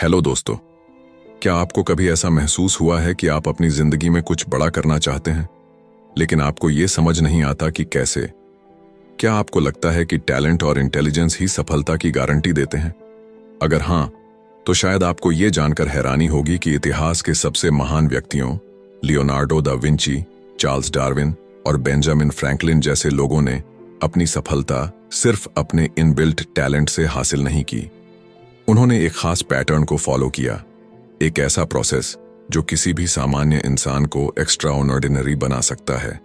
Hello दोस्तों, क्या आपको कभी ऐसा महसूस हुआ है कि आप अपनी जिंदगी में कुछ बड़ा करना चाहते हैं, लेकिन आपको ये समझ नहीं आता कि कैसे? क्या आपको लगता है कि टैलेंट और इंटेलिजेंस ही सफलता की गारंटी देते हैं? अगर हाँ, तो शायद आपको ये जानकर हैरानी होगी कि इतिहास के सबसे महान व्यक्तियों, Leonardo da Vinci, Charles Darwin और बेंजामिन फ्रैंकलिन जैसे लोगों ने अपनी सफलता सिर्फ अपने इनबिल्ट टैलेंट से हासिल नहीं की। उन्होंने एक खास पैटर्न को फॉलो किया, एक ऐसा प्रोसेस जो किसी भी सामान्य इंसान को एक्स्ट्राऑर्डिनरी बना सकता है।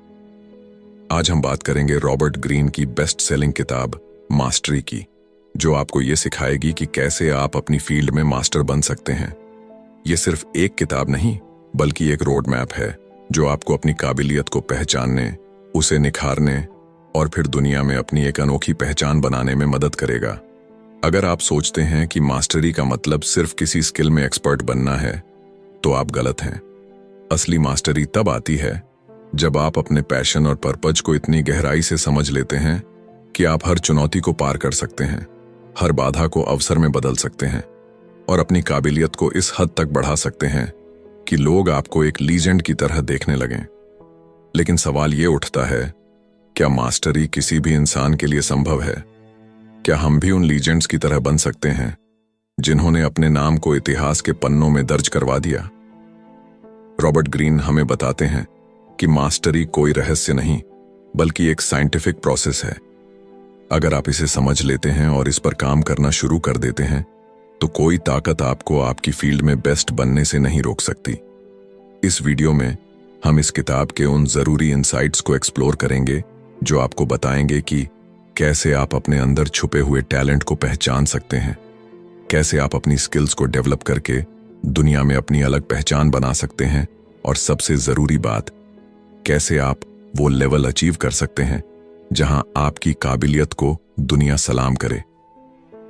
आज हम बात करेंगे रॉबर्ट ग्रीन की बेस्ट सेलिंग किताब मास्टरी की, जो आपको ये सिखाएगी कि कैसे आप अपनी फील्ड में मास्टर बन सकते हैं। ये सिर्फ एक किताब नहीं, बल्कि एक रोड मैप है जो आपको अपनी काबिलियत को पहचानने, उसे निखारने और फिर दुनिया में अपनी एक अनोखी पहचान बनाने में मदद करेगा। अगर आप सोचते हैं कि मास्टरी का मतलब सिर्फ किसी स्किल में एक्सपर्ट बनना है, तो आप गलत हैं। असली मास्टरी तब आती है जब आप अपने पैशन और पर्पज को इतनी गहराई से समझ लेते हैं कि आप हर चुनौती को पार कर सकते हैं, हर बाधा को अवसर में बदल सकते हैं और अपनी काबिलियत को इस हद तक बढ़ा सकते हैं कि लोग आपको एक लीजेंड की तरह देखने लगें। लेकिन सवाल ये उठता है, क्या मास्टरी किसी भी इंसान के लिए संभव है? क्या हम भी उन लीजेंड्स की तरह बन सकते हैं जिन्होंने अपने नाम को इतिहास के पन्नों में दर्ज करवा दिया? रॉबर्ट ग्रीन हमें बताते हैं कि मास्टरी कोई रहस्य नहीं, बल्कि एक साइंटिफिक प्रोसेस है। अगर आप इसे समझ लेते हैं और इस पर काम करना शुरू कर देते हैं, तो कोई ताकत आपको आपकी फील्ड में बेस्ट बनने से नहीं रोक सकती। इस वीडियो में हम इस किताब के उन जरूरी इंसाइट्स को एक्सप्लोर करेंगे जो आपको बताएंगे कि कैसे आप अपने अंदर छुपे हुए टैलेंट को पहचान सकते हैं, कैसे आप अपनी स्किल्स को डेवलप करके दुनिया में अपनी अलग पहचान बना सकते हैं, और सबसे जरूरी बात, कैसे आप वो लेवल अचीव कर सकते हैं जहां आपकी काबिलियत को दुनिया सलाम करे।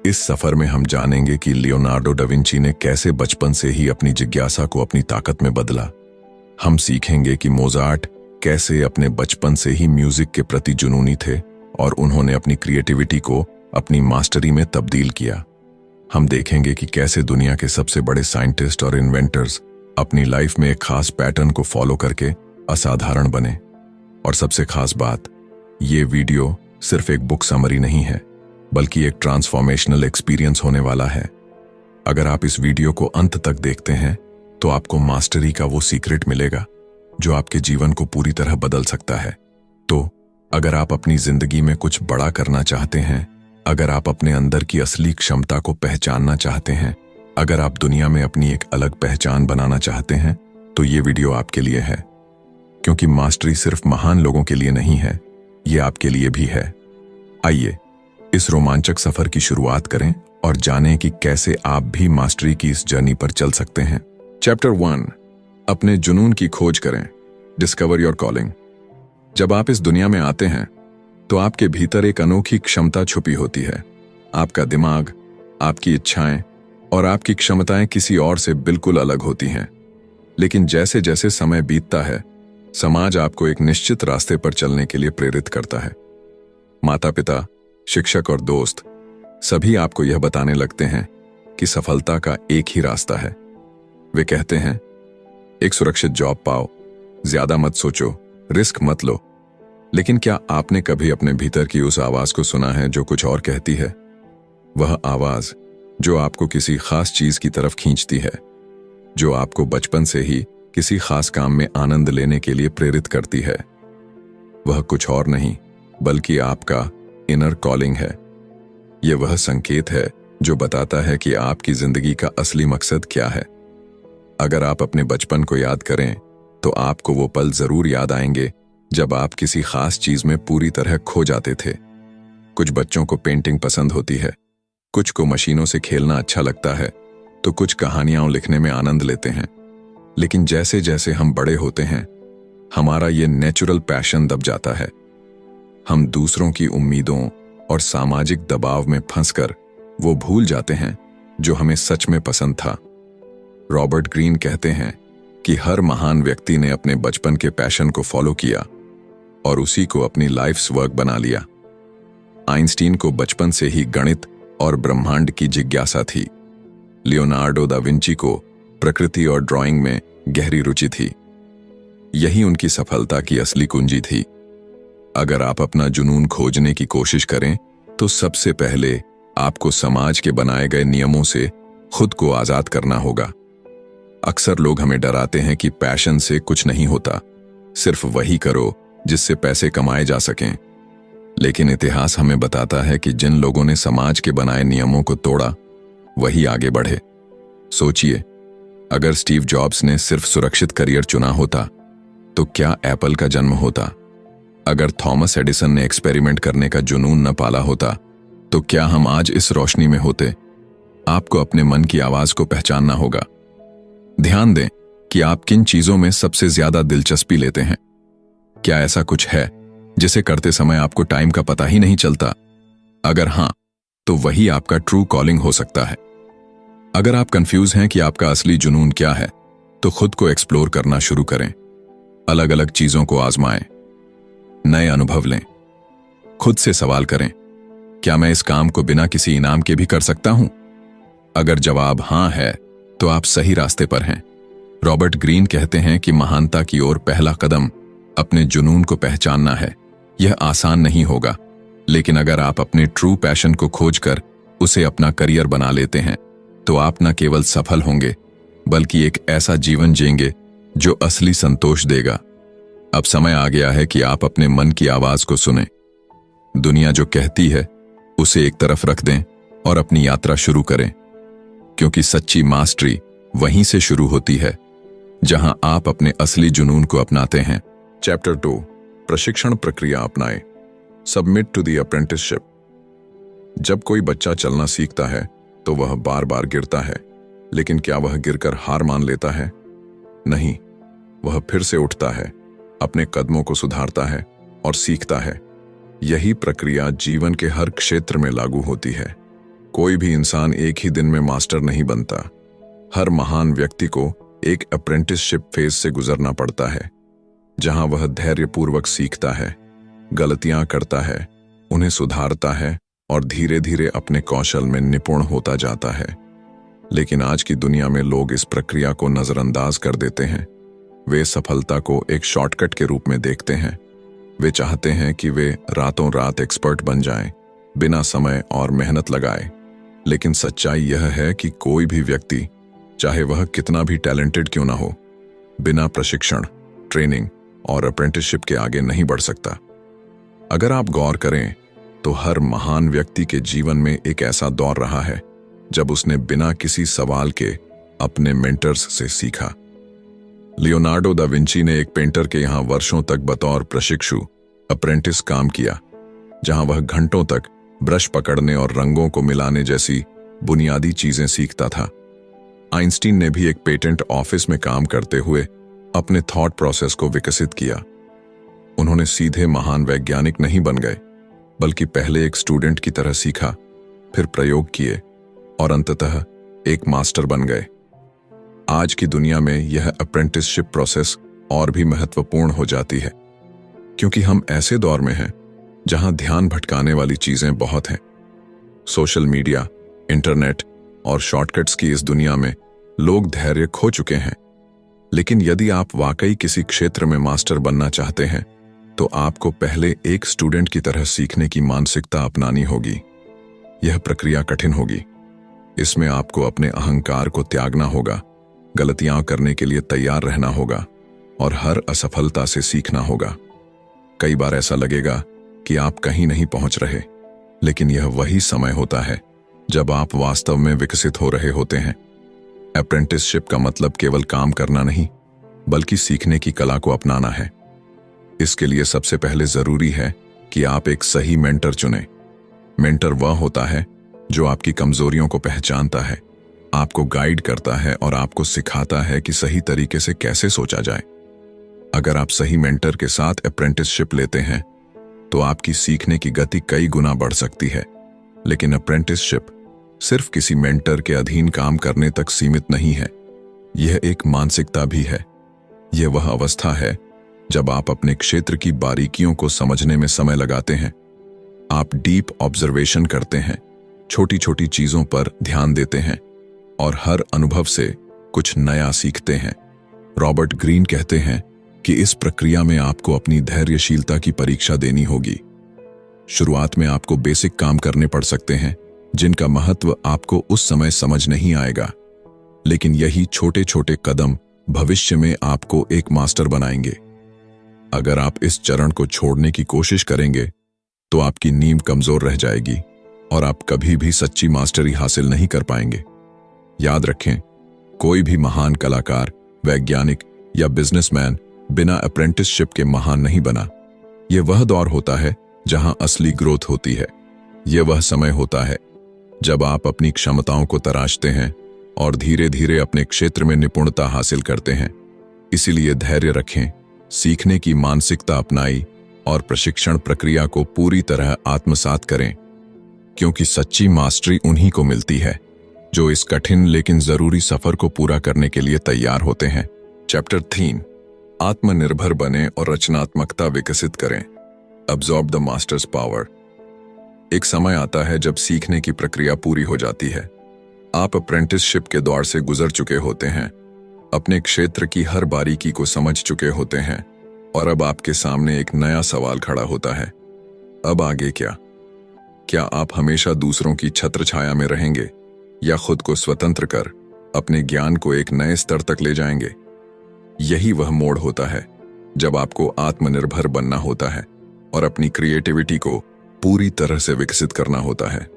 इस सफर में हम जानेंगे कि लियोनार्डो डा विंची ने कैसे बचपन से ही अपनी जिज्ञासा को अपनी ताकत में बदला। हम सीखेंगे कि मोजार्ट कैसे अपने बचपन से ही म्यूजिक के प्रति जुनूनी थे और उन्होंने अपनी क्रिएटिविटी को अपनी मास्टरी में तब्दील किया। हम देखेंगे कि कैसे दुनिया के सबसे बड़े साइंटिस्ट और इन्वेंटर्स अपनी लाइफ में एक खास पैटर्न को फॉलो करके असाधारण बने। और सबसे खास बात, ये वीडियो सिर्फ एक बुक समरी नहीं है, बल्कि एक ट्रांसफॉर्मेशनल एक्सपीरियंस होने वाला है। अगर आप इस वीडियो को अंत तक देखते हैं, तो आपको मास्टरी का वो सीक्रेट मिलेगा जो आपके जीवन को पूरी तरह बदल सकता है। तो अगर आप अपनी जिंदगी में कुछ बड़ा करना चाहते हैं, अगर आप अपने अंदर की असली क्षमता को पहचानना चाहते हैं, अगर आप दुनिया में अपनी एक अलग पहचान बनाना चाहते हैं, तो ये वीडियो आपके लिए है। क्योंकि मास्टरी सिर्फ महान लोगों के लिए नहीं है, ये आपके लिए भी है। आइए इस रोमांचक सफर की शुरुआत करें और जानें कि कैसे आप भी मास्टरी की इस जर्नी पर चल सकते हैं। चैप्टर 1, अपने जुनून की खोज करें, डिस्कवर योर कॉलिंग। जब आप इस दुनिया में आते हैं, तो आपके भीतर एक अनोखी क्षमता छुपी होती है। आपका दिमाग, आपकी इच्छाएं और आपकी क्षमताएं किसी और से बिल्कुल अलग होती हैं। लेकिन जैसे जैसे समय बीतता है, समाज आपको एक निश्चित रास्ते पर चलने के लिए प्रेरित करता है। माता पिता, शिक्षक और दोस्त सभी आपको यह बताने लगते हैं कि सफलता का एक ही रास्ता है। वे कहते हैं, एक सुरक्षित जॉब पाओ, ज्यादा मत सोचो, रिस्क मत लो। लेकिन क्या आपने कभी अपने भीतर की उस आवाज को सुना है जो कुछ और कहती है? वह आवाज जो आपको किसी खास चीज की तरफ खींचती है, जो आपको बचपन से ही किसी खास काम में आनंद लेने के लिए प्रेरित करती है। वह कुछ और नहीं, बल्कि आपका इनर कॉलिंग है। यह वह संकेत है जो बताता है कि आपकी जिंदगी का असली मकसद क्या है। अगर आप अपने बचपन को याद करें, तो आपको वो पल जरूर याद आएंगे जब आप किसी खास चीज में पूरी तरह खो जाते थे। कुछ बच्चों को पेंटिंग पसंद होती है, कुछ को मशीनों से खेलना अच्छा लगता है, तो कुछ कहानियां लिखने में आनंद लेते हैं। लेकिन जैसे जैसे हम बड़े होते हैं, हमारा ये नेचुरल पैशन दब जाता है। हम दूसरों की उम्मीदों और सामाजिक दबाव में फंसकर वो भूल जाते हैं जो हमें सच में पसंद था। रॉबर्ट ग्रीन कहते हैं कि हर महान व्यक्ति ने अपने बचपन के पैशन को फॉलो किया और उसी को अपनी लाइफ्स वर्क बना लिया। आइंस्टीन को बचपन से ही गणित और ब्रह्मांड की जिज्ञासा थी। लियोनार्डो दा विंची को प्रकृति और ड्राइंग में गहरी रुचि थी। यही उनकी सफलता की असली कुंजी थी। अगर आप अपना जुनून खोजने की कोशिश करें तो सबसे पहले आपको समाज के बनाए गए नियमों से खुद को आजाद करना होगा। अक्सर लोग हमें डराते हैं कि पैशन से कुछ नहीं होता, सिर्फ वही करो जिससे पैसे कमाए जा सकें। लेकिन इतिहास हमें बताता है कि जिन लोगों ने समाज के बनाए नियमों को तोड़ा वही आगे बढ़े। सोचिए, अगर स्टीव जॉब्स ने सिर्फ सुरक्षित करियर चुना होता तो क्या एप्पल का जन्म होता? अगर थॉमस एडिसन ने एक्सपेरिमेंट करने का जुनून न पाला होता तो क्या हम आज इस रोशनी में होते? आपको अपने मन की आवाज को पहचानना होगा। ध्यान दें कि आप किन चीजों में सबसे ज्यादा दिलचस्पी लेते हैं। क्या ऐसा कुछ है जिसे करते समय आपको टाइम का पता ही नहीं चलता? अगर हां, तो वही आपका ट्रू कॉलिंग हो सकता है। अगर आप कंफ्यूज हैं कि आपका असली जुनून क्या है, तो खुद को एक्सप्लोर करना शुरू करें। अलग अलग चीजों को आजमाएं, नए अनुभव लें। खुद से सवाल करें, क्या मैं इस काम को बिना किसी इनाम के भी कर सकता हूं? अगर जवाब हां है तो आप सही रास्ते पर हैं। रॉबर्ट ग्रीन कहते हैं कि महानता की ओर पहला कदम अपने जुनून को पहचानना है। यह आसान नहीं होगा, लेकिन अगर आप अपने ट्रू पैशन को खोजकर उसे अपना करियर बना लेते हैं तो आप न केवल सफल होंगे बल्कि एक ऐसा जीवन जिएंगे जो असली संतोष देगा। अब समय आ गया है कि आप अपने मन की आवाज को सुनें। दुनिया जो कहती है उसे एक तरफ रख दें और अपनी यात्रा शुरू करें, क्योंकि सच्ची मास्टरी वहीं से शुरू होती है जहां आप अपने असली जुनून को अपनाते हैं। चैप्टर 2, प्रशिक्षण प्रक्रिया अपनाएं। Submit to the apprenticeship. जब कोई बच्चा चलना सीखता है तो वह बार बार गिरता है, लेकिन क्या वह गिरकर हार मान लेता है? नहीं, वह फिर से उठता है, अपने कदमों को सुधारता है और सीखता है। यही प्रक्रिया जीवन के हर क्षेत्र में लागू होती है। कोई भी इंसान एक ही दिन में मास्टर नहीं बनता। हर महान व्यक्ति को एक अप्रेंटिसशिप फेज से गुजरना पड़ता है, जहां वह धैर्यपूर्वक सीखता है, गलतियां करता है, उन्हें सुधारता है और धीरे धीरे अपने कौशल में निपुण होता जाता है। लेकिन आज की दुनिया में लोग इस प्रक्रिया को नजरअंदाज कर देते हैं। वे सफलता को एक शॉर्टकट के रूप में देखते हैं। वे चाहते हैं कि वे रातों रात एक्सपर्ट बन जाएं, बिना समय और मेहनत लगाए। लेकिन सच्चाई यह है कि कोई भी व्यक्ति, चाहे वह कितना भी टैलेंटेड क्यों ना हो, बिना प्रशिक्षण, ट्रेनिंग और अप्रेंटिसशिप के आगे नहीं बढ़ सकता। अगर आप गौर करें तो हर महान व्यक्ति के जीवन में एक ऐसा दौर रहा है जब उसने बिना किसी सवाल के अपने मेंटर्स से सीखा। लियोनार्डो दा विंची ने एक पेंटर के यहां वर्षों तक बतौर प्रशिक्षु अप्रेंटिस काम किया, जहां वह घंटों तक ब्रश पकड़ने और रंगों को मिलाने जैसी बुनियादी चीजें सीखता था। आइंस्टीन ने भी एक पेटेंट ऑफिस में काम करते हुए अपने थॉट प्रोसेस को विकसित किया। उन्होंने सीधे महान वैज्ञानिक नहीं बन गए, बल्कि पहले एक स्टूडेंट की तरह सीखा, फिर प्रयोग किए और अंततः एक मास्टर बन गए। आज की दुनिया में यह अप्रेंटिसशिप प्रोसेस और भी महत्वपूर्ण हो जाती है, क्योंकि हम ऐसे दौर में हैं जहां ध्यान भटकाने वाली चीजें बहुत हैं। सोशल मीडिया, इंटरनेट और शॉर्टकट्स की इस दुनिया में लोग धैर्य खो चुके हैं। लेकिन यदि आप वाकई किसी क्षेत्र में मास्टर बनना चाहते हैं तो आपको पहले एक स्टूडेंट की तरह सीखने की मानसिकता अपनानी होगी। यह प्रक्रिया कठिन होगी। इसमें आपको अपने अहंकार को त्यागना होगा, गलतियां करने के लिए तैयार रहना होगा और हर असफलता से सीखना होगा। कई बार ऐसा लगेगा कि आप कहीं नहीं पहुंच रहे, लेकिन यह वही समय होता है जब आप वास्तव में विकसित हो रहे होते हैं। अप्रेंटिसशिप का मतलब केवल काम करना नहीं, बल्कि सीखने की कला को अपनाना है। इसके लिए सबसे पहले जरूरी है कि आप एक सही मेंटर चुनें। मेंटर वह होता है जो आपकी कमजोरियों को पहचानता है, आपको गाइड करता है और आपको सिखाता है कि सही तरीके से कैसे सोचा जाए। अगर आप सही मेंटर के साथ अप्रेंटिसशिप लेते हैं तो आपकी सीखने की गति कई गुना बढ़ सकती है। लेकिन अप्रेंटिसशिप सिर्फ किसी मेंटर के अधीन काम करने तक सीमित नहीं है। यह एक मानसिकता भी है। यह वह अवस्था है जब आप अपने क्षेत्र की बारीकियों को समझने में समय लगाते हैं। आप डीप ऑब्जर्वेशन करते हैं, छोटी छोटी चीजों पर ध्यान देते हैं और हर अनुभव से कुछ नया सीखते हैं। रॉबर्ट ग्रीन कहते हैं कि इस प्रक्रिया में आपको अपनी धैर्यशीलता की परीक्षा देनी होगी। शुरुआत में आपको बेसिक काम करने पड़ सकते हैं जिनका महत्व आपको उस समय समझ नहीं आएगा, लेकिन यही छोटे छोटे कदम भविष्य में आपको एक मास्टर बनाएंगे। अगर आप इस चरण को छोड़ने की कोशिश करेंगे तो आपकी नींव कमजोर रह जाएगी और आप कभी भी सच्ची मास्टरी हासिल नहीं कर पाएंगे। याद रखें, कोई भी महान कलाकार, वैज्ञानिक या बिजनेसमैन बिना अप्रेंटिसशिप के महान नहीं बना। यह वह दौर होता है जहां असली ग्रोथ होती है। यह वह समय होता है जब आप अपनी क्षमताओं को तराशते हैं और धीरे धीरे अपने क्षेत्र में निपुणता हासिल करते हैं। इसीलिए धैर्य रखें, सीखने की मानसिकता अपनाई और प्रशिक्षण प्रक्रिया को पूरी तरह आत्मसात करें, क्योंकि सच्ची मास्टरी उन्हीं को मिलती है जो इस कठिन लेकिन जरूरी सफर को पूरा करने के लिए तैयार होते हैं। चैप्टर 3, आत्मनिर्भर बने और रचनात्मकता विकसित करें। Absorb the masters power. एक समय आता है जब सीखने की प्रक्रिया पूरी हो जाती है। आप अप्रेंटिसशिप के दौर से गुजर चुके होते हैं, अपने क्षेत्र की हर बारीकी को समझ चुके होते हैं और अब आपके सामने एक नया सवाल खड़ा होता है। अब आगे क्या? क्या आप हमेशा दूसरों की छत्र छाया में रहेंगे या खुद को स्वतंत्र कर अपने ज्ञान को एक नए स्तर तक ले जाएंगे? यही वह मोड़ होता है जब आपको आत्मनिर्भर बनना होता है और अपनी क्रिएटिविटी को पूरी तरह से विकसित करना होता है।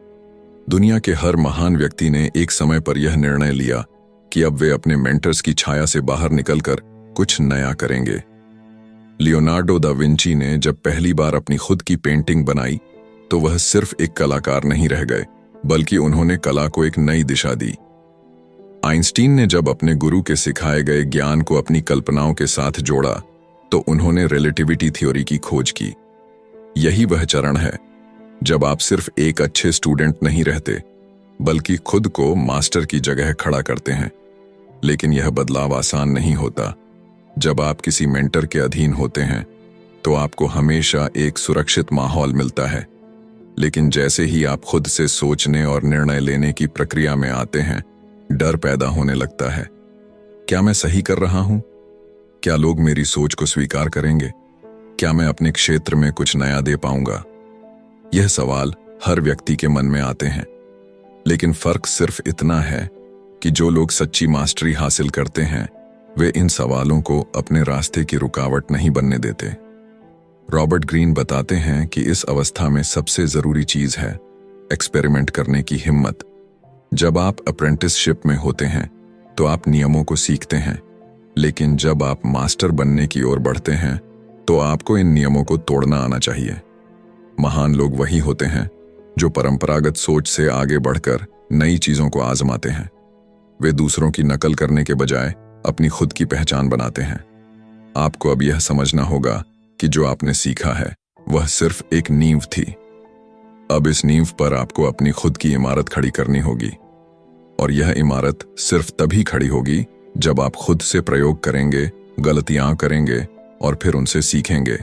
दुनिया के हर महान व्यक्ति ने एक समय पर यह निर्णय लिया कि अब वे अपने मेंटर्स की छाया से बाहर निकलकर कुछ नया करेंगे। लियोनार्डो दा विंची ने जब पहली बार अपनी खुद की पेंटिंग बनाई तो वह सिर्फ एक कलाकार नहीं रह गए, बल्कि उन्होंने कला को एक नई दिशा दी। आइंस्टीन ने जब अपने गुरु के सिखाए गए ज्ञान को अपनी कल्पनाओं के साथ जोड़ा तो उन्होंने रिलेटिविटी थ्योरी की खोज की। यही वह चरण है जब आप सिर्फ एक अच्छे स्टूडेंट नहीं रहते, बल्कि खुद को मास्टर की जगह खड़ा करते हैं। लेकिन यह बदलाव आसान नहीं होता। जब आप किसी मेंटर के अधीन होते हैं तो आपको हमेशा एक सुरक्षित माहौल मिलता है, लेकिन जैसे ही आप खुद से सोचने और निर्णय लेने की प्रक्रिया में आते हैं, डर पैदा होने लगता है। क्या मैं सही कर रहा हूं? क्या लोग मेरी सोच को स्वीकार करेंगे? क्या मैं अपने क्षेत्र में कुछ नया दे पाऊंगा? यह सवाल हर व्यक्ति के मन में आते हैं, लेकिन फर्क सिर्फ इतना है कि जो लोग सच्ची मास्टरी हासिल करते हैं वे इन सवालों को अपने रास्ते की रुकावट नहीं बनने देते। रॉबर्ट ग्रीन बताते हैं कि इस अवस्था में सबसे जरूरी चीज है एक्सपेरिमेंट करने की हिम्मत। जब आप अप्रेंटिसशिप में होते हैं तो आप नियमों को सीखते हैं, लेकिन जब आप मास्टर बनने की ओर बढ़ते हैं तो आपको इन नियमों को तोड़ना आना चाहिए। महान लोग वही होते हैं जो परंपरागत सोच से आगे बढ़कर नई चीजों को आजमाते हैं। वे दूसरों की नकल करने के बजाय अपनी खुद की पहचान बनाते हैं। आपको अब यह समझना होगा कि जो आपने सीखा है वह सिर्फ एक नींव थी। अब इस नींव पर आपको अपनी खुद की इमारत खड़ी करनी होगी, और यह इमारत सिर्फ तभी खड़ी होगी जब आप खुद से प्रयोग करेंगे, गलतियां करेंगे और फिर उनसे सीखेंगे।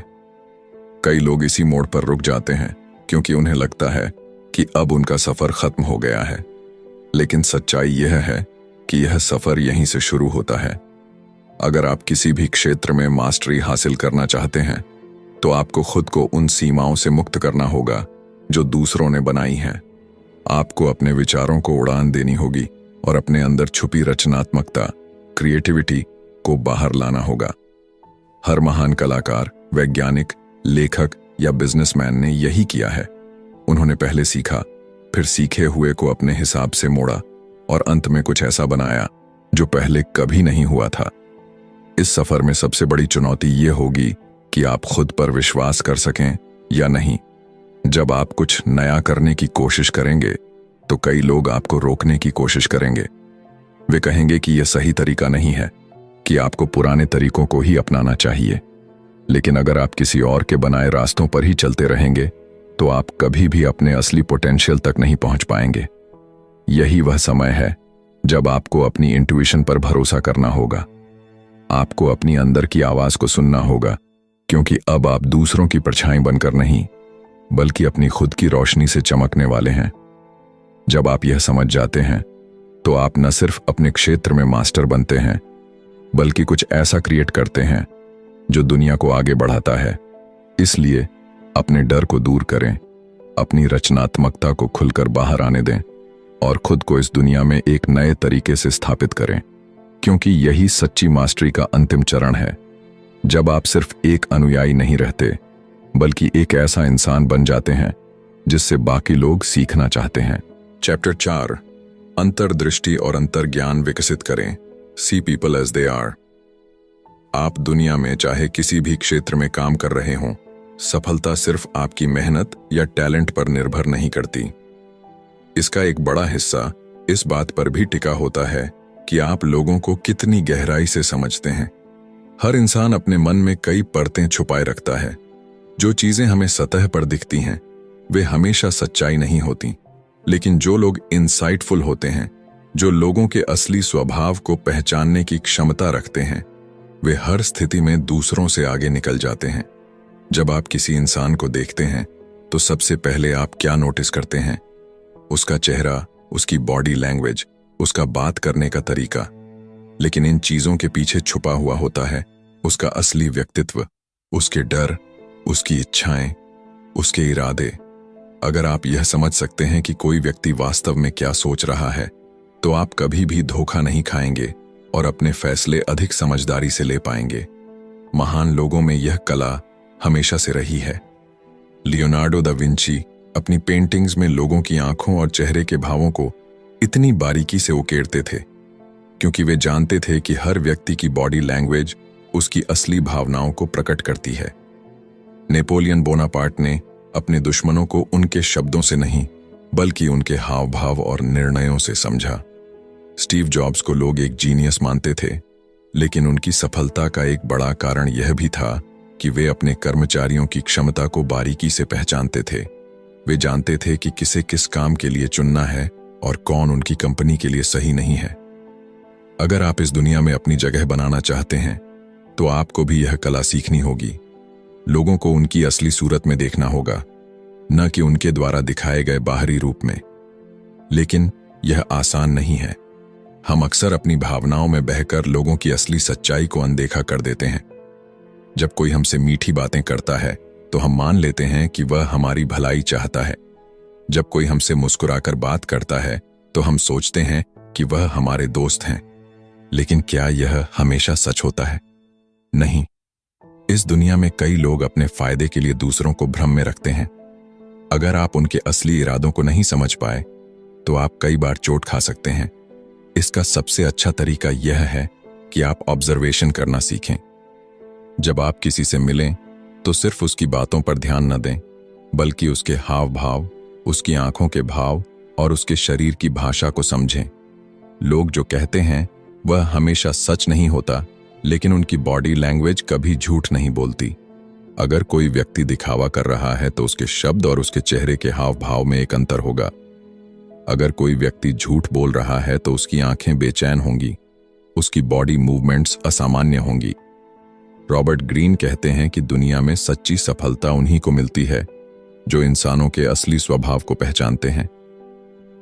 कई लोग इसी मोड़ पर रुक जाते हैं क्योंकि उन्हें लगता है कि अब उनका सफर खत्म हो गया है, लेकिन सच्चाई यह है कि यह सफर यहीं से शुरू होता है। अगर आप किसी भी क्षेत्र में मास्टरी हासिल करना चाहते हैं तो आपको खुद को उन सीमाओं से मुक्त करना होगा जो दूसरों ने बनाई हैं। आपको अपने विचारों को उड़ान देनी होगी और अपने अंदर छुपी रचनात्मकता, क्रिएटिविटी को बाहर लाना होगा। हर महान कलाकार, वैज्ञानिक, लेखक या बिजनेसमैन ने यही किया है। उन्होंने पहले सीखा, फिर सीखे हुए को अपने हिसाब से मोड़ा और अंत में कुछ ऐसा बनाया जो पहले कभी नहीं हुआ था। इस सफर में सबसे बड़ी चुनौती ये होगी कि आप खुद पर विश्वास कर सकें या नहीं। जब आप कुछ नया करने की कोशिश करेंगे तो कई लोग आपको रोकने की कोशिश करेंगे। वे कहेंगे कि यह सही तरीका नहीं है, कि आपको पुराने तरीकों को ही अपनाना चाहिए। लेकिन अगर आप किसी और के बनाए रास्तों पर ही चलते रहेंगे तो आप कभी भी अपने असली पोटेंशियल तक नहीं पहुंच पाएंगे। यही वह समय है जब आपको अपनी इंट्यूशन पर भरोसा करना होगा। आपको अपनी अंदर की आवाज को सुनना होगा, क्योंकि अब आप दूसरों की परछाई बनकर नहीं बल्कि अपनी खुद की रोशनी से चमकने वाले हैं। जब आप यह समझ जाते हैं तो आप न सिर्फ अपने क्षेत्र में मास्टर बनते हैं, बल्कि कुछ ऐसा क्रिएट करते हैं जो दुनिया को आगे बढ़ाता है। इसलिए अपने डर को दूर करें, अपनी रचनात्मकता को खुलकर बाहर आने दें और खुद को इस दुनिया में एक नए तरीके से स्थापित करें, क्योंकि यही सच्ची मास्टरी का अंतिम चरण है। जब आप सिर्फ एक अनुयायी नहीं रहते, बल्कि एक ऐसा इंसान बन जाते हैं जिससे बाकी लोग सीखना चाहते हैं। चैप्टर 4, अंतर्दृष्टि और अंतर्ज्ञान विकसित करें। See people as they are. आप दुनिया में चाहे किसी भी क्षेत्र में काम कर रहे हों, सफलता सिर्फ आपकी मेहनत या टैलेंट पर निर्भर नहीं करती। इसका एक बड़ा हिस्सा इस बात पर भी टिका होता है कि आप लोगों को कितनी गहराई से समझते हैं। हर इंसान अपने मन में कई परतें छुपाए रखता है। जो चीजें हमें सतह पर दिखती हैं, वे हमेशा सच्चाई नहीं होती, लेकिन जो लोग इंसाइटफुल होते हैं, जो लोगों के असली स्वभाव को पहचानने की क्षमता रखते हैं, वे हर स्थिति में दूसरों से आगे निकल जाते हैं। जब आप किसी इंसान को देखते हैं, तो सबसे पहले आप क्या नोटिस करते हैं? उसका चेहरा, उसकी बॉडी लैंग्वेज, उसका बात करने का तरीका। लेकिन इन चीजों के पीछे छुपा हुआ होता है उसका असली व्यक्तित्व, उसके डर, उसकी इच्छाएं, उसके इरादे। अगर आप यह समझ सकते हैं कि कोई व्यक्ति वास्तव में क्या सोच रहा है, तो आप कभी भी धोखा नहीं खाएंगे और अपने फैसले अधिक समझदारी से ले पाएंगे। महान लोगों में यह कला हमेशा से रही है। लियोनार्डो दा विंची अपनी पेंटिंग्स में लोगों की आंखों और चेहरे के भावों को इतनी बारीकी से उकेरते थे, क्योंकि वे जानते थे कि हर व्यक्ति की बॉडी लैंग्वेज उसकी असली भावनाओं को प्रकट करती है। नेपोलियन बोनापार्ट ने अपने दुश्मनों को उनके शब्दों से नहीं, बल्कि उनके हाव भाव और निर्णयों से समझा। स्टीव जॉब्स को लोग एक जीनियस मानते थे, लेकिन उनकी सफलता का एक बड़ा कारण यह भी था कि वे अपने कर्मचारियों की क्षमता को बारीकी से पहचानते थे। वे जानते थे कि किसे किस काम के लिए चुनना है और कौन उनकी कंपनी के लिए सही नहीं है। अगर आप इस दुनिया में अपनी जगह बनाना चाहते हैं, तो आपको भी यह कला सीखनी होगी। लोगों को उनकी असली सूरत में देखना होगा, न कि उनके द्वारा दिखाए गए बाहरी रूप में। लेकिन यह आसान नहीं है। हम अक्सर अपनी भावनाओं में बहकर लोगों की असली सच्चाई को अनदेखा कर देते हैं। जब कोई हमसे मीठी बातें करता है, तो हम मान लेते हैं कि वह हमारी भलाई चाहता है। जब कोई हमसे मुस्कुराकर बात करता है, तो हम सोचते हैं कि वह हमारे दोस्त हैं। लेकिन क्या यह हमेशा सच होता है? नहीं। इस दुनिया में कई लोग अपने फायदे के लिए दूसरों को भ्रम में रखते हैं। अगर आप उनके असली इरादों को नहीं समझ पाए, तो आप कई बार चोट खा सकते हैं। इसका सबसे अच्छा तरीका यह है कि आप ऑब्जर्वेशन करना सीखें। जब आप किसी से मिलें, तो सिर्फ उसकी बातों पर ध्यान न दें, बल्कि उसके हाव भाव, उसकी आंखों के भाव और उसके शरीर की भाषा को समझें। लोग जो कहते हैं वह हमेशा सच नहीं होता, लेकिन उनकी बॉडी लैंग्वेज कभी झूठ नहीं बोलती। अगर कोई व्यक्ति दिखावा कर रहा है, तो उसके शब्द और उसके चेहरे के हाव भाव में एक अंतर होगा। अगर कोई व्यक्ति झूठ बोल रहा है, तो उसकी आंखें बेचैन होंगी, उसकी बॉडी मूवमेंट्स असामान्य होंगी। रॉबर्ट ग्रीन कहते हैं कि दुनिया में सच्ची सफलता उन्हीं को मिलती है जो इंसानों के असली स्वभाव को पहचानते हैं।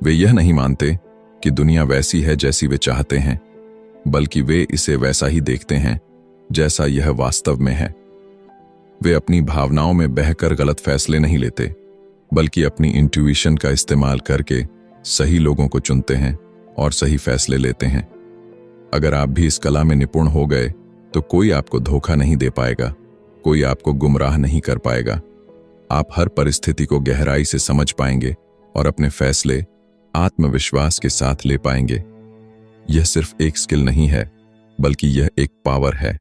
वे यह नहीं मानते कि दुनिया वैसी है जैसी वे चाहते हैं, बल्कि वे इसे वैसा ही देखते हैं जैसा यह वास्तव में है। वे अपनी भावनाओं में बहकर गलत फैसले नहीं लेते, बल्कि अपनी इंट्यूइशन का इस्तेमाल करके सही लोगों को चुनते हैं और सही फैसले लेते हैं। अगर आप भी इस कला में निपुण हो गए, तो कोई आपको धोखा नहीं दे पाएगा, कोई आपको गुमराह नहीं कर पाएगा। आप हर परिस्थिति को गहराई से समझ पाएंगे और अपने फैसले आत्मविश्वास के साथ ले पाएंगे। यह सिर्फ एक स्किल नहीं है, बल्कि यह एक पावर है,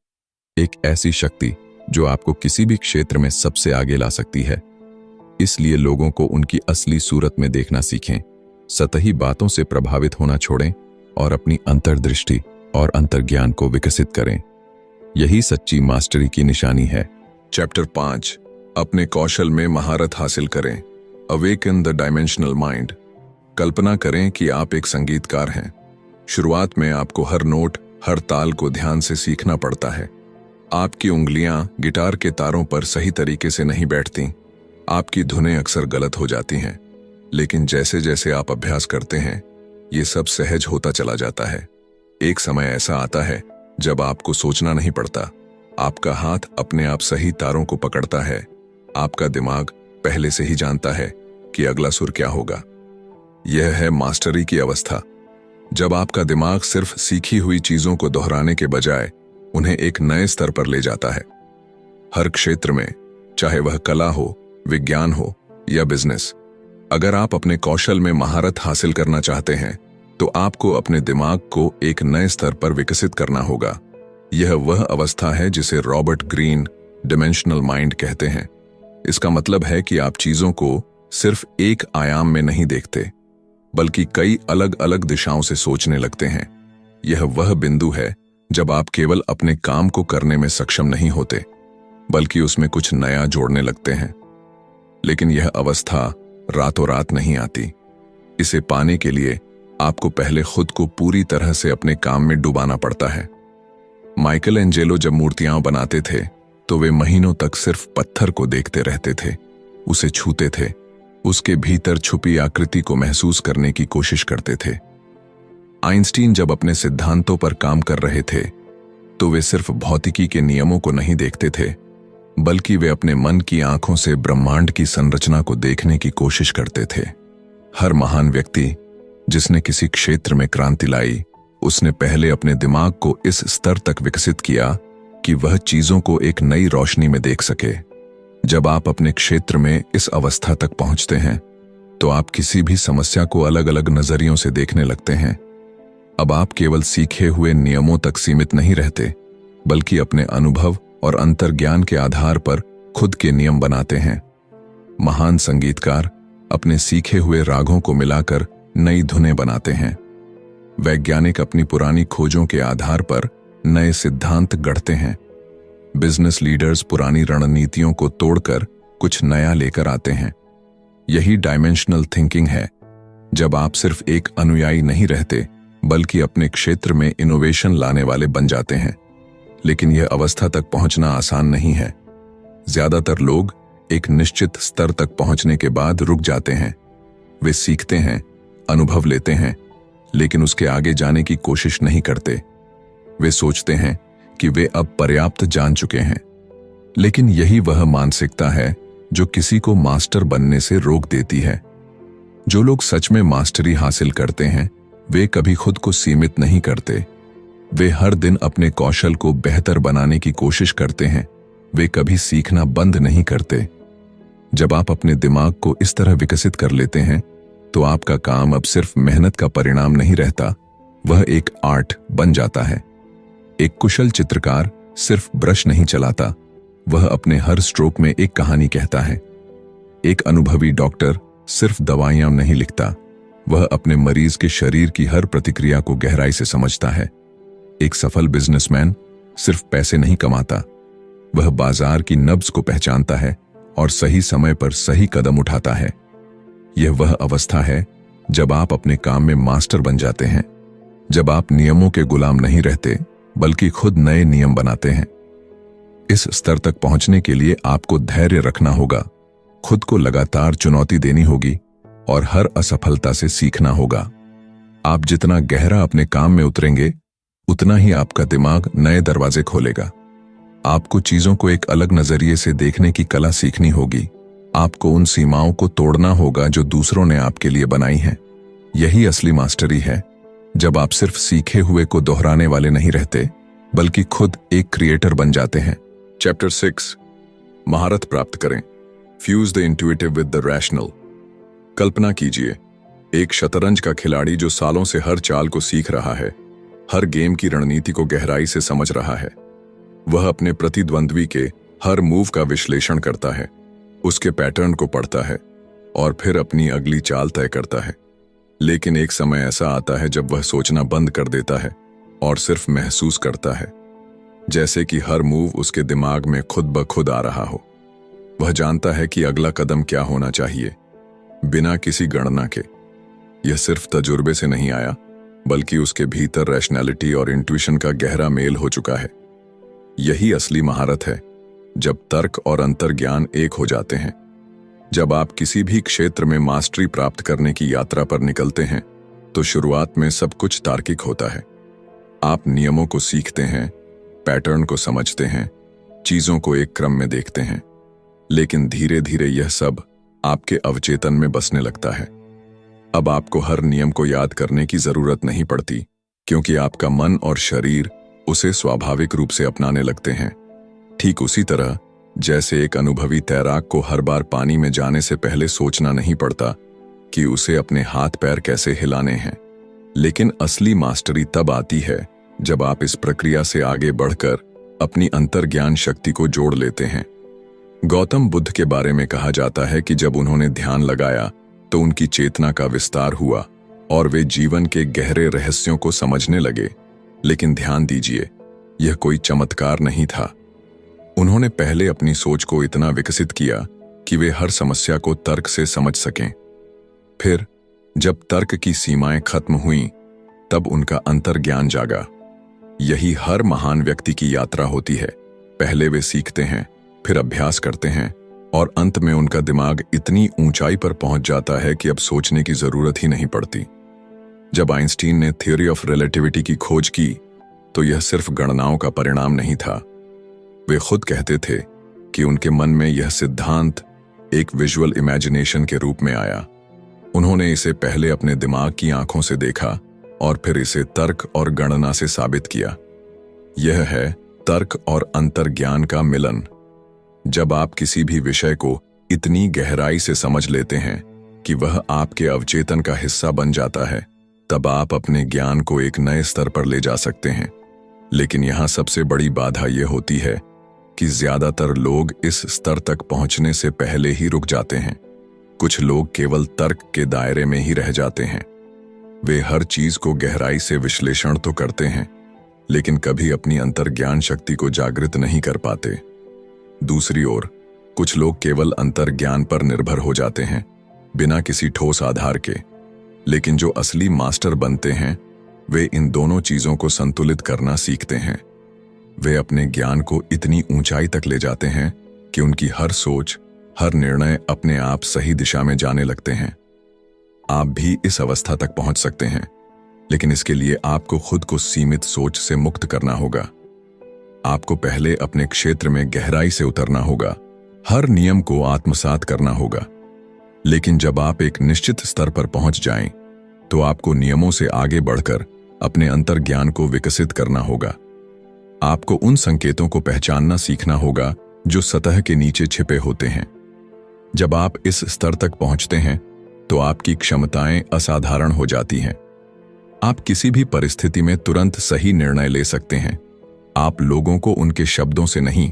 एक ऐसी शक्ति जो आपको किसी भी क्षेत्र में सबसे आगे ला सकती है। इसलिए लोगों को उनकी असली सूरत में देखना सीखें, सतही बातों से प्रभावित होना छोड़ें और अपनी अंतर्दृष्टि और अंतर्ज्ञान को विकसित करें। यही सच्ची मास्टरी की निशानी है। चैप्टर 5, अपने कौशल में महारत हासिल करें। Awaken the dimensional mind. कल्पना करें कि आप एक संगीतकार हैं। शुरुआत में आपको हर नोट, हर ताल को ध्यान से सीखना पड़ता है। आपकी उंगलियां गिटार के तारों पर सही तरीके से नहीं बैठती। आपकी धुनें अक्सर गलत हो जाती हैं। लेकिन जैसे जैसे आप अभ्यास करते हैं, ये सब सहज होता चला जाता है। एक समय ऐसा आता है जब आपको सोचना नहीं पड़ता, आपका हाथ अपने आप सही तारों को पकड़ता है। आपका दिमाग पहले से ही जानता है कि अगला सुर क्या होगा। यह है मास्टरी की अवस्था, जब आपका दिमाग सिर्फ सीखी हुई चीजों को दोहराने के बजाय उन्हें एक नए स्तर पर ले जाता है। हर क्षेत्र में, चाहे वह कला हो, विज्ञान हो या बिजनेस, अगर आप अपने कौशल में महारत हासिल करना चाहते हैं तो आपको अपने दिमाग को एक नए स्तर पर विकसित करना होगा। यह वह अवस्था है जिसे रॉबर्ट ग्रीन डिमेंशनल माइंड कहते हैं। इसका मतलब है कि आप चीजों को सिर्फ एक आयाम में नहीं देखते, बल्कि कई अलग अलग दिशाओं से सोचने लगते हैं। यह वह बिंदु है जब आप केवल अपने काम को करने में सक्षम नहीं होते, बल्कि उसमें कुछ नया जोड़ने लगते हैं। लेकिन यह अवस्था रातों रात नहीं आती। इसे पाने के लिए आपको पहले खुद को पूरी तरह से अपने काम में डुबाना पड़ता है। माइकल एंजेलो जब मूर्तियां बनाते थे तो वे महीनों तक सिर्फ पत्थर को देखते रहते थे, उसे छूते थे, उसके भीतर छुपी आकृति को महसूस करने की कोशिश करते थे। आइंस्टीन जब अपने सिद्धांतों पर काम कर रहे थे तो वे सिर्फ भौतिकी के नियमों को नहीं देखते थे, बल्कि वे अपने मन की आंखों से ब्रह्मांड की संरचना को देखने की कोशिश करते थे। हर महान व्यक्ति जिसने किसी क्षेत्र में क्रांति लाई, उसने पहले अपने दिमाग को इस स्तर तक विकसित किया कि वह चीजों को एक नई रोशनी में देख सके। जब आप अपने क्षेत्र में इस अवस्था तक पहुंचते हैं तो आप किसी भी समस्या को अलग अलग नजरियों से देखने लगते हैं। अब आप केवल सीखे हुए नियमों तक सीमित नहीं रहते, बल्कि अपने अनुभव और अंतर्ज्ञान के आधार पर खुद के नियम बनाते हैं। महान संगीतकार अपने सीखे हुए रागों को मिलाकर नई धुनें बनाते हैं। वैज्ञानिक अपनी पुरानी खोजों के आधार पर नए सिद्धांत गढ़ते हैं। बिजनेस लीडर्स पुरानी रणनीतियों को तोड़कर कुछ नया लेकर आते हैं। यही डायमेंशनल थिंकिंग है, जब आप सिर्फ एक अनुयायी नहीं रहते, बल्कि अपने क्षेत्र में इनोवेशन लाने वाले बन जाते हैं। लेकिन यह अवस्था तक पहुंचना आसान नहीं है। ज्यादातर लोग एक निश्चित स्तर तक पहुंचने के बाद रुक जाते हैं। वे सीखते हैं, अनुभव लेते हैं, लेकिन उसके आगे जाने की कोशिश नहीं करते। वे सोचते हैं कि वे अब पर्याप्त जान चुके हैं। लेकिन यही वह मानसिकता है जो किसी को मास्टर बनने से रोक देती है। जो लोग सच में मास्टरी हासिल करते हैं, वे कभी खुद को सीमित नहीं करते। वे हर दिन अपने कौशल को बेहतर बनाने की कोशिश करते हैं। वे कभी सीखना बंद नहीं करते। जब आप अपने दिमाग को इस तरह विकसित कर लेते हैं तो आपका काम अब सिर्फ मेहनत का परिणाम नहीं रहता, वह एक आर्ट बन जाता है। एक कुशल चित्रकार सिर्फ ब्रश नहीं चलाता, वह अपने हर स्ट्रोक में एक कहानी कहता है। एक अनुभवी डॉक्टर सिर्फ दवाइयां नहीं लिखता, वह अपने मरीज के शरीर की हर प्रतिक्रिया को गहराई से समझता है। एक सफल बिजनेसमैन सिर्फ पैसे नहीं कमाता, वह बाजार की नब्ज को पहचानता है और सही समय पर सही कदम उठाता है। यह वह अवस्था है जब आप अपने काम में मास्टर बन जाते हैं, जब आप नियमों के गुलाम नहीं रहते, बल्कि खुद नए नियम बनाते हैं। इस स्तर तक पहुंचने के लिए आपको धैर्य रखना होगा, खुद को लगातार चुनौती देनी होगी और हर असफलता से सीखना होगा। आप जितना गहरा अपने काम में उतरेंगे, उतना ही आपका दिमाग नए दरवाजे खोलेगा। आपको चीजों को एक अलग नजरिए से देखने की कला सीखनी होगी। आपको उन सीमाओं को तोड़ना होगा जो दूसरों ने आपके लिए बनाई हैं। यही असली मास्टरी है, जब आप सिर्फ सीखे हुए को दोहराने वाले नहीं रहते, बल्कि खुद एक क्रिएटर बन जाते हैं। चैप्टर 6, महारत प्राप्त करें। Fuse the intuitive with the rational. कल्पना कीजिए, एक शतरंज का खिलाड़ी जो सालों से हर चाल को सीख रहा है, हर गेम की रणनीति को गहराई से समझ रहा है। वह अपने प्रतिद्वंद्वी के हर मूव का विश्लेषण करता है, उसके पैटर्न को पढ़ता है और फिर अपनी अगली चाल तय करता है। लेकिन एक समय ऐसा आता है जब वह सोचना बंद कर देता है और सिर्फ महसूस करता है, जैसे कि हर मूव उसके दिमाग में खुद ब खुद आ रहा हो। वह जानता है कि अगला कदम क्या होना चाहिए, बिना किसी गणना के। यह सिर्फ तजुर्बे से नहीं आया, बल्कि उसके भीतर रैशनैलिटी और इंट्यूशन का गहरा मेल हो चुका है। यही असली महारत है, जब तर्क और अंतर्ज्ञान एक हो जाते हैं। जब आप किसी भी क्षेत्र में मास्टरी प्राप्त करने की यात्रा पर निकलते हैं, तो शुरुआत में सब कुछ तार्किक होता है। आप नियमों को सीखते हैं, पैटर्न को समझते हैं, चीजों को एक क्रम में देखते हैं, लेकिन धीरे धीरे यह सब आपके अवचेतन में बसने लगता है। अब आपको हर नियम को याद करने की जरूरत नहीं पड़ती, क्योंकि आपका मन और शरीर उसे स्वाभाविक रूप से अपनाने लगते हैं। ठीक उसी तरह जैसे एक अनुभवी तैराक को हर बार पानी में जाने से पहले सोचना नहीं पड़ता कि उसे अपने हाथ पैर कैसे हिलाने हैं। लेकिन असली मास्टरी तब आती है जब आप इस प्रक्रिया से आगे बढ़कर अपनी अंतर्ज्ञान शक्ति को जोड़ लेते हैं। गौतम बुद्ध के बारे में कहा जाता है कि जब उन्होंने ध्यान लगाया तो उनकी चेतना का विस्तार हुआ और वे जीवन के गहरे रहस्यों को समझने लगे। लेकिन ध्यान दीजिए, यह कोई चमत्कार नहीं था। उन्होंने पहले अपनी सोच को इतना विकसित किया कि वे हर समस्या को तर्क से समझ सकें। फिर जब तर्क की सीमाएं खत्म हुईं, तब उनका अंतर्ज्ञान जागा। यही हर महान व्यक्ति की यात्रा होती है। पहले वे सीखते हैं, फिर अभ्यास करते हैं और अंत में उनका दिमाग इतनी ऊंचाई पर पहुंच जाता है कि अब सोचने की जरूरत ही नहीं पड़ती। जब आइंस्टीन ने थ्योरी ऑफ रिलेटिविटी की खोज की, तो यह सिर्फ गणनाओं का परिणाम नहीं था। वे खुद कहते थे कि उनके मन में यह सिद्धांत एक विजुअल इमेजिनेशन के रूप में आया। उन्होंने इसे पहले अपने दिमाग की आंखों से देखा और फिर इसे तर्क और गणना से साबित किया। यह है तर्क और अंतर्ज्ञान का मिलन। जब आप किसी भी विषय को इतनी गहराई से समझ लेते हैं कि वह आपके अवचेतन का हिस्सा बन जाता है, तब आप अपने ज्ञान को एक नए स्तर पर ले जा सकते हैं। लेकिन यहां सबसे बड़ी बाधा यह होती है कि ज्यादातर लोग इस स्तर तक पहुंचने से पहले ही रुक जाते हैं। कुछ लोग केवल तर्क के दायरे में ही रह जाते हैं। वे हर चीज को गहराई से विश्लेषण तो करते हैं, लेकिन कभी अपनी अंतर्ज्ञान शक्ति को जागृत नहीं कर पाते। दूसरी ओर कुछ लोग केवल अंतर्ज्ञान पर निर्भर हो जाते हैं, बिना किसी ठोस आधार के। लेकिन जो असली मास्टर बनते हैं, वे इन दोनों चीजों को संतुलित करना सीखते हैं। वे अपने ज्ञान को इतनी ऊंचाई तक ले जाते हैं कि उनकी हर सोच, हर निर्णय अपने आप सही दिशा में जाने लगते हैं। आप भी इस अवस्था तक पहुंच सकते हैं, लेकिन इसके लिए आपको खुद को सीमित सोच से मुक्त करना होगा। आपको पहले अपने क्षेत्र में गहराई से उतरना होगा, हर नियम को आत्मसात करना होगा। लेकिन जब आप एक निश्चित स्तर पर पहुंच जाएं, तो आपको नियमों से आगे बढ़कर अपने अंतर्ज्ञान को विकसित करना होगा। आपको उन संकेतों को पहचानना सीखना होगा जो सतह के नीचे छिपे होते हैं। जब आप इस स्तर तक पहुंचते हैं, तो आपकी क्षमताएं असाधारण हो जाती हैं। आप किसी भी परिस्थिति में तुरंत सही निर्णय ले सकते हैं। आप लोगों को उनके शब्दों से नहीं,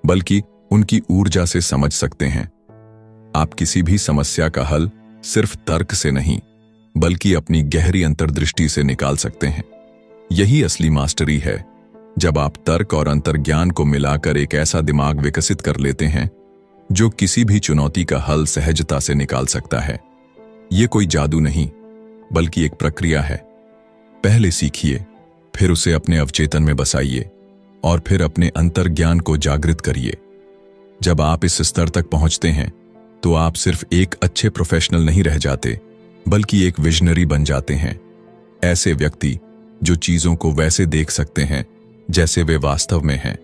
बल्कि उनकी ऊर्जा से समझ सकते हैं। आप किसी भी समस्या का हल सिर्फ तर्क से नहीं, बल्कि अपनी गहरी अंतर्दृष्टि से निकाल सकते हैं। यही असली मास्टरी है, जब आप तर्क और अंतर्ज्ञान को मिलाकर एक ऐसा दिमाग विकसित कर लेते हैं जो किसी भी चुनौती का हल सहजता से निकाल सकता है। यह कोई जादू नहीं, बल्कि एक प्रक्रिया है। पहले सीखिए, फिर उसे अपने अवचेतन में बसाइए और फिर अपने अंतर्ज्ञान को जागृत करिए। जब आप इस स्तर तक पहुंचते हैं, तो आप सिर्फ एक अच्छे प्रोफेशनल नहीं रह जाते, बल्कि एक विजनरी बन जाते हैं। ऐसे व्यक्ति जो चीजों को वैसे देख सकते हैं जैसे वे वास्तव में हैं,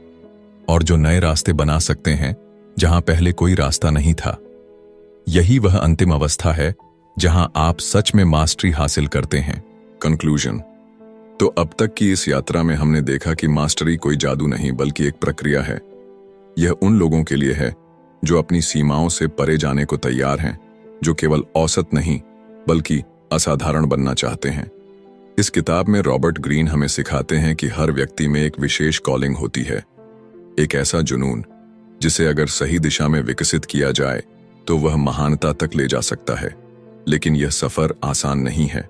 और जो नए रास्ते बना सकते हैं जहां पहले कोई रास्ता नहीं था। यही वह अंतिम अवस्था है जहां आप सच में मास्टरी हासिल करते हैं। कंक्लूजन। तो अब तक की इस यात्रा में हमने देखा कि मास्टरी कोई जादू नहीं, बल्कि एक प्रक्रिया है। यह उन लोगों के लिए है जो अपनी सीमाओं से परे जाने को तैयार हैं, जो केवल औसत नहीं बल्कि असाधारण बनना चाहते हैं। इस किताब में रॉबर्ट ग्रीन हमें सिखाते हैं कि हर व्यक्ति में एक विशेष कॉलिंग होती है, एक ऐसा जुनून जिसे अगर सही दिशा में विकसित किया जाए तो वह महानता तक ले जा सकता है। लेकिन यह सफर आसान नहीं है।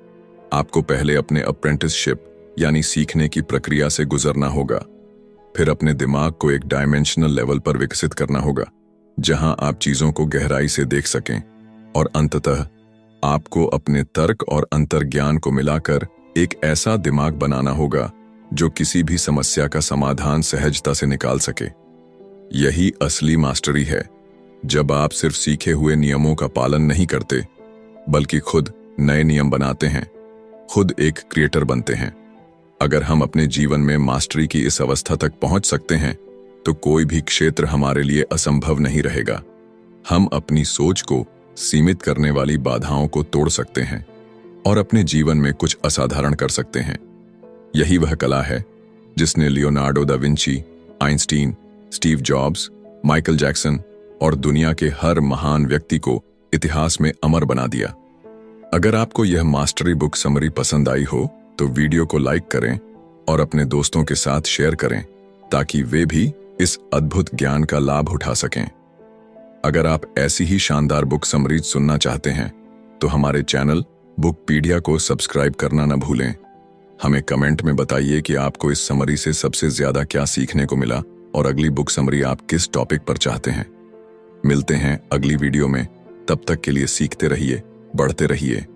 आपको पहले अपने अप्रेंटिसशिप यानी सीखने की प्रक्रिया से गुजरना होगा, फिर अपने दिमाग को एक डायमेंशनल लेवल पर विकसित करना होगा जहां आप चीजों को गहराई से देख सकें, और अंततः आपको अपने तर्क और अंतर्ज्ञान को मिलाकर एक ऐसा दिमाग बनाना होगा जो किसी भी समस्या का समाधान सहजता से निकाल सके। यही असली मास्टरी है, जब आप सिर्फ सीखे हुए नियमों का पालन नहीं करते, बल्कि खुद नए नियम बनाते हैं। खुद एक क्रिएटर बनते हैं। अगर हम अपने जीवन में मास्टरी की इस अवस्था तक पहुंच सकते हैं तो कोई भी क्षेत्र हमारे लिए असंभव नहीं रहेगा। हम अपनी सोच को सीमित करने वाली बाधाओं को तोड़ सकते हैं और अपने जीवन में कुछ असाधारण कर सकते हैं। यही वह कला है जिसने Leonardo da Vinci, Einstein, Steve jobs, Michael Jackson और दुनिया के हर महान व्यक्ति को इतिहास में अमर बना दिया। अगर आपको यह मास्टरी बुक समरी पसंद आई हो तो वीडियो को लाइक करें और अपने दोस्तों के साथ शेयर करें ताकि वे भी इस अद्भुत ज्ञान का लाभ उठा सकें। अगर आप ऐसी ही शानदार बुक समरीज सुनना चाहते हैं तो हमारे चैनल बुकपीडिया को सब्सक्राइब करना न भूलें। हमें कमेंट में बताइए कि आपको इस समरी से सबसे ज्यादा क्या सीखने को मिला और अगली बुक समरी आप किस टॉपिक पर चाहते हैं। मिलते हैं अगली वीडियो में, तब तक के लिए सीखते रहिए, बढ़ते रहिए।